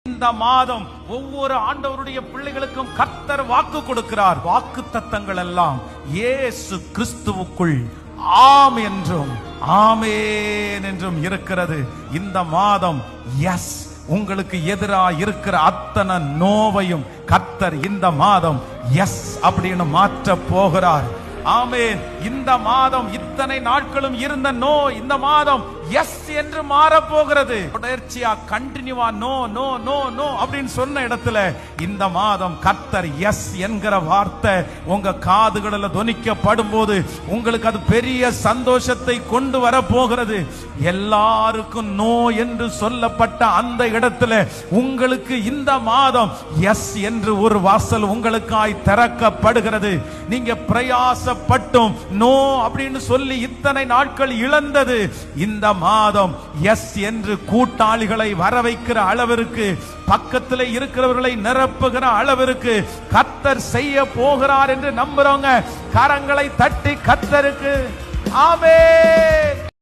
இந்த மாதம் ஒவ்வொரு ஆண்டவருடைய பிள்ளைகளுக்கும் கர்த்தர் வாக்கு கொடுக்கிறார். வாக்கு தத்தங்கள் எல்லாம் இயேசு கிறிஸ்துவுக்குள் ஆம் என்றும் ஆமென் என்றும் இருக்கிறது. இந்த மாதம் எஸ் உங்களுக்கு எதிராக இருக்கிற அத்தனை நோவையும் கர்த்தர் இந்த மாதம் எஸ் அப்படின்னு மாற்ற போகிறார். ஆமென். இந்த மாதம் இத்தனை நாட்களும் இருந்த நோ இந்த மாதம் எஸ் என்று மாற போகிறது. தொடர்ச்சியா கண்டினியூவா நோ நோ நோ நோ அப்படின்னு சொன்ன இடத்துல இந்த மாதம் கர்த்தர் எஸ் என்கிற வார்த்தை உங்க காதுகளில் தொனிக்கப்படும் போது உங்களுக்கு அது பெரிய சந்தோஷத்தை கொண்டு வர போகிறது. எல்லாருக்கும் நோ என்று சொல்லப்பட்ட அந்த இடத்துல உங்களுக்கு இந்த மாதம் எஸ் என்று ஒரு வாசல் உங்களுக்காய் திறக்கப்படுகிறது. நீங்க பிரயாசப்பட்டும் நோ அப்படின்னு சொல்லி இத்தனை நாட்கள் இழந்தது இந்த மாதம் எஸ் என்று கூட்டாளிகளை வர வைக்கிற அளவிற்கு, பக்கத்தில் இருக்கிறவர்களை நிரப்புகிற அளவிற்கு கர்த்தர் செய்ய போகிறார் என்று நம்புறவங்க கரங்களை தட்டி கர்த்தருக்கு ஆமென்.